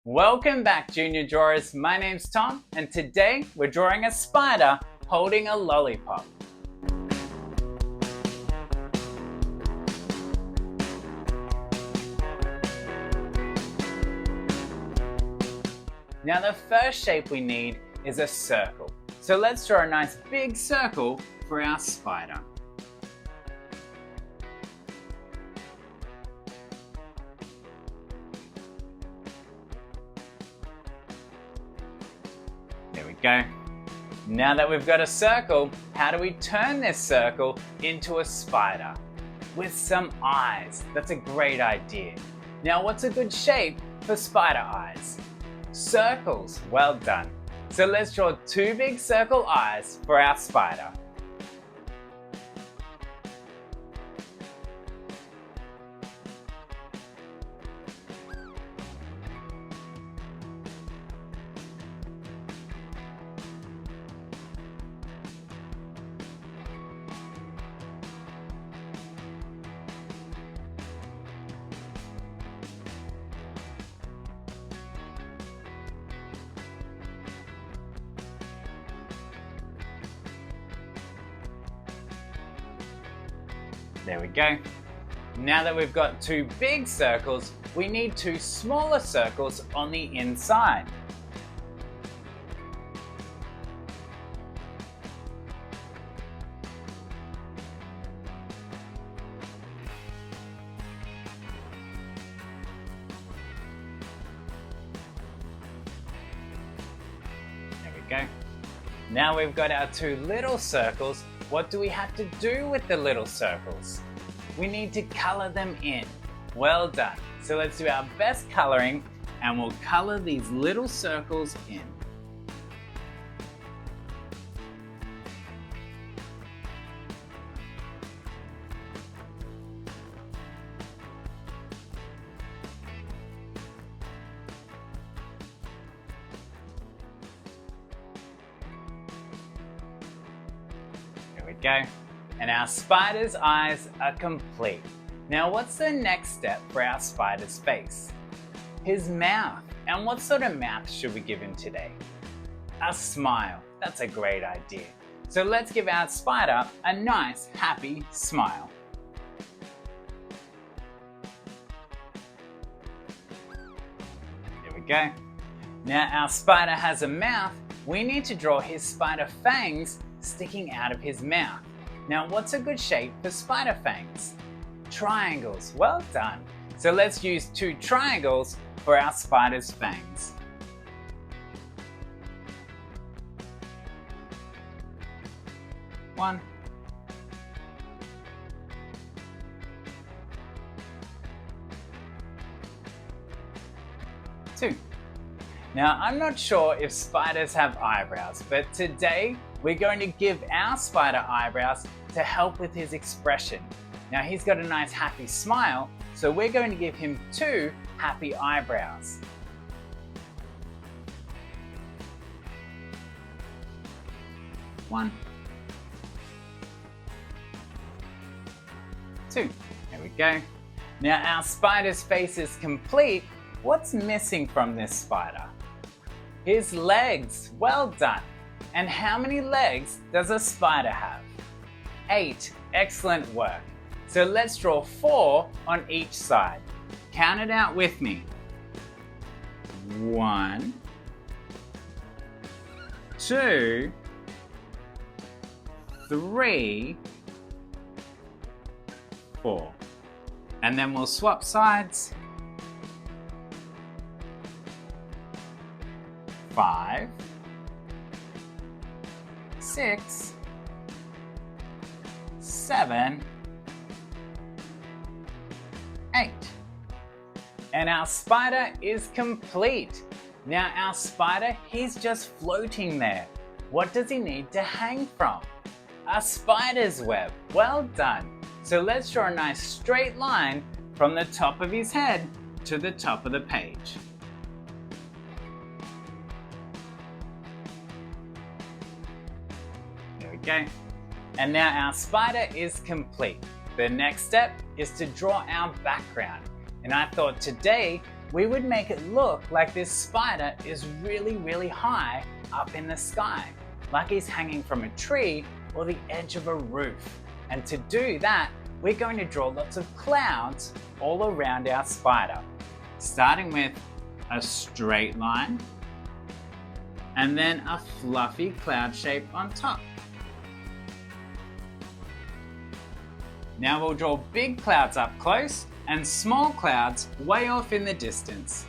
Welcome back, Junior Drawers. My name's Tom, and today we're drawing a spider holding a lollipop. Now the first shape we need is a circle. So let's draw a nice big circle for our spider. There we go. Now that we've got a circle, how do we turn this circle into a spider? With some eyes. That's a great idea. Now what's a good shape for spider eyes? Circles. Well done. So let's draw two big circle eyes for our spider. There we go. Now that we've got two big circles, we need two smaller circles on the inside. There we go. Now we've got our two little circles. What do we have to do with the little circles? We need to color them in. Well done. So let's do our best coloring and we'll color these little circles in. There we go. And our spider's eyes are complete. Now what's the next step for our spider's face? His mouth. And what sort of mouth should we give him today? A smile. That's a great idea. So let's give our spider a nice, happy smile. There we go. Now our spider has a mouth. We need to draw his spider fangs sticking out of his mouth. Now what's a good shape for spider fangs? Triangles. Well done. So let's use two triangles for our spider's fangs. One. Two. Now I'm not sure if spiders have eyebrows, but today we're going to give our spider eyebrows to help with his expression. Now he's got a nice happy smile, so we're going to give him two happy eyebrows. One. Two. There we go. Now our spider's face is complete. What's missing from this spider? His legs. Well done. And how many legs does a spider have? 8. Excellent work. So let's draw 4 on each side. Count it out with me. 1, 2, 3, 4. And then we'll swap sides. 5, 6, 7, 8. And our spider is complete. Now our spider, he's just floating there. What does he need to hang from? A spider's web. Well done. So let's draw a nice straight line from the top of his head to the top of the page. Okay, and now our spider is complete. The next step is to draw our background. And I thought today we would make it look like this spider is really high up in the sky, like he's hanging from a tree or the edge of a roof. And to do that, we're going to draw lots of clouds all around our spider, starting with a straight line and then a fluffy cloud shape on top. Now we'll draw big clouds up close and small clouds way off in the distance.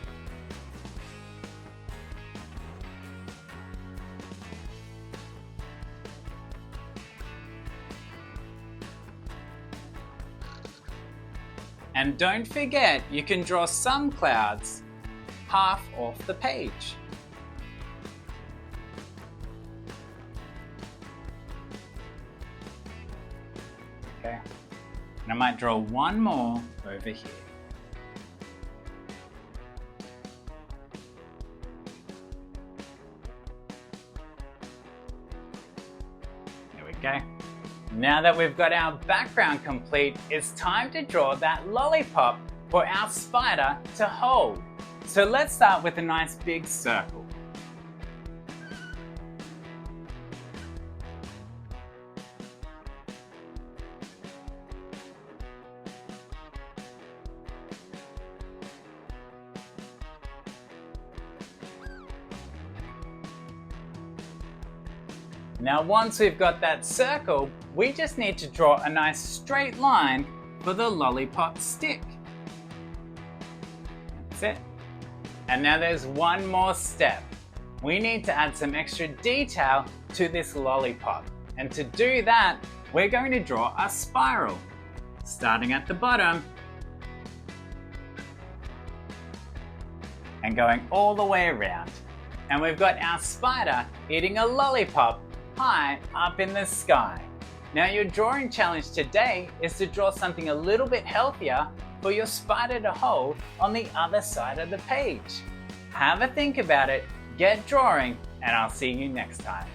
And don't forget, you can draw some clouds half off the page. Okay, and I might draw one more over here. There we go. Now that we've got our background complete, it's time to draw that lollipop for our spider to hold. So let's start with a nice big circle. Now once we've got that circle, we just need to draw a nice straight line for the lollipop stick. That's it. And now there's one more step. We need to add some extra detail to this lollipop. And to do that, we're going to draw a spiral, starting at the bottom and going all the way around. And we've got our spider eating a lollipop high up in the sky. Now your drawing challenge today is to draw something a little bit healthier for your spider to hold on the other side of the page. Have a think about it, get drawing, and I'll see you next time.